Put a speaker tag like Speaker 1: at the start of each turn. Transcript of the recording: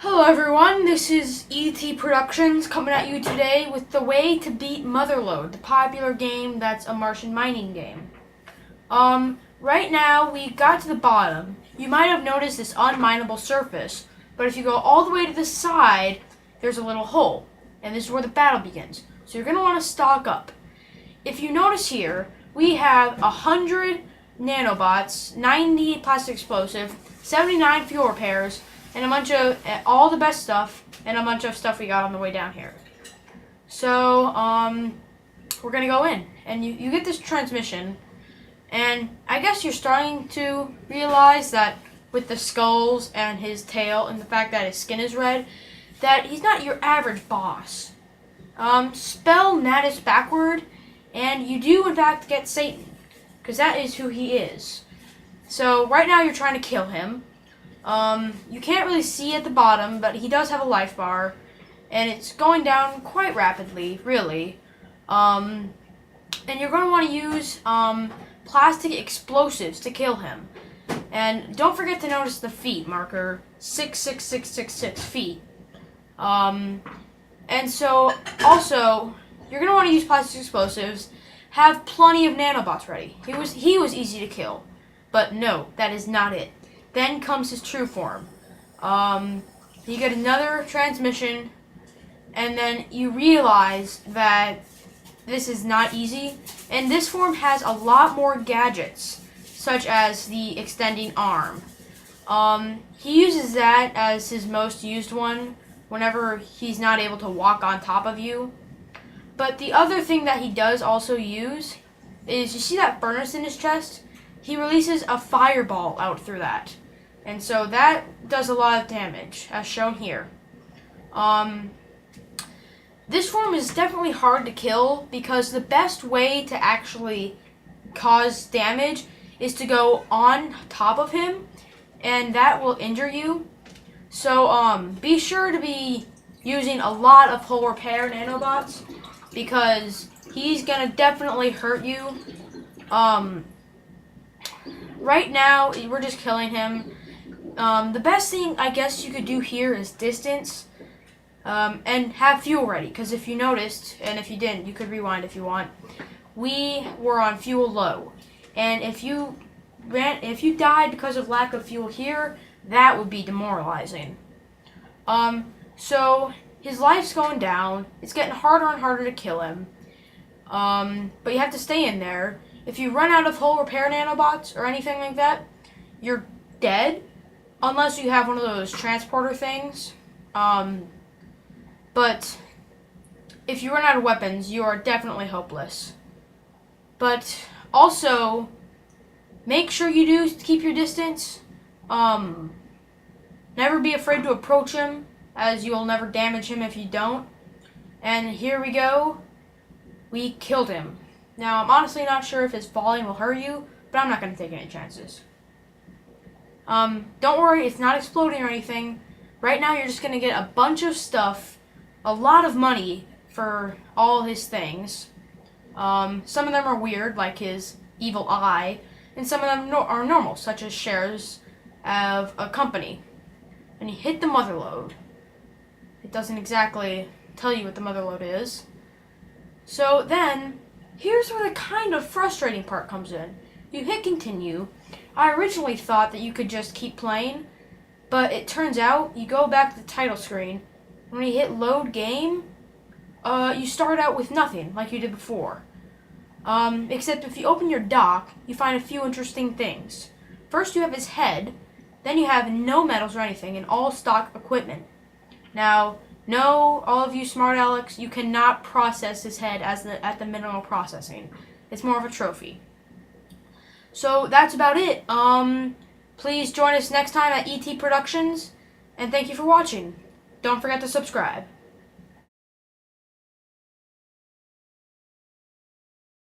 Speaker 1: Hello everyone, this is ET Productions coming at you today with the way to beat Motherload, the popular game that's a Martian mining game. Right now we got to the bottom. You might have noticed this unminable surface, but if you go all the way to the side, there's a little hole, and this is where the battle begins. So you're going to want to stock up. If you notice here, we have 100 nanobots, 90 plastic explosive, 79 fuel repairs, and a bunch of all the best stuff, and a bunch of stuff we got on the way down here. So, we're gonna go in, and you get this transmission, and I guess you're starting to realize that with the skulls and his tail, and the fact that his skin is red, that he's not your average boss. Spell Natas backward, and you do in fact get Satan, because that is who he is. So, right now you're trying to kill him. You can't really see at the bottom, but he does have a life bar, and it's going down quite rapidly, really. And you're going to want to use plastic explosives to kill him. And don't forget to notice the feet marker, 66666 feet. And so, also, you're going to want to use plastic explosives, have plenty of nanobots ready. He was easy to kill, but no, that is not it. Then comes his true form. You get another transmission, and then you realize that this is not easy. And this form has a lot more gadgets, such as the extending arm. He uses that as his most used one whenever he's not able to walk on top of you. But the other thing that he does also use is, you see that furnace in his chest? He releases a fireball out through that. And so that does a lot of damage, as shown here. This form is definitely hard to kill, because the best way to actually cause damage is to go on top of him, and that will injure you. So be sure to be using a lot of hull repair nanobots, because he's gonna definitely hurt you. Right now, we're just killing him. The best thing I guess you could do here is distance, and have fuel ready, because if you noticed, and if you didn't, you could rewind if you want, we were on fuel low, and if you died because of lack of fuel here, that would be demoralizing. So his life's going down, it's getting harder and harder to kill him, but you have to stay in there. If you run out of hull repair nanobots or anything like that, you're dead. Unless you have one of those transporter things. But if you run out of weapons, you are definitely hopeless. But also, make sure you do keep your distance. Never be afraid to approach him, as you will never damage him if you don't. And here we go. We killed him. Now, I'm honestly not sure if his falling will hurt you, but I'm not going to take any chances. Don't worry, it's not exploding or anything. Right now you're just going to get a bunch of stuff, a lot of money for all his things. Some of them are weird, like his evil eye, and some of them are normal, such as shares of a company. And you hit the motherload. It doesn't exactly tell you what the motherload is. So then, here's where the kind of frustrating part comes in. You hit continue. I originally thought that you could just keep playing, but it turns out you go back to the title screen. When you hit load game, you start out with nothing like you did before. Except if you open your dock, you find a few interesting things. First you have his head, then you have no medals or anything, and all stock equipment. Now, no, all of you smart Alex, you cannot process his head at the mineral processing. It's more of a trophy. So that's about it. Please join us next time at ET Productions, and thank you for watching. Don't forget to subscribe.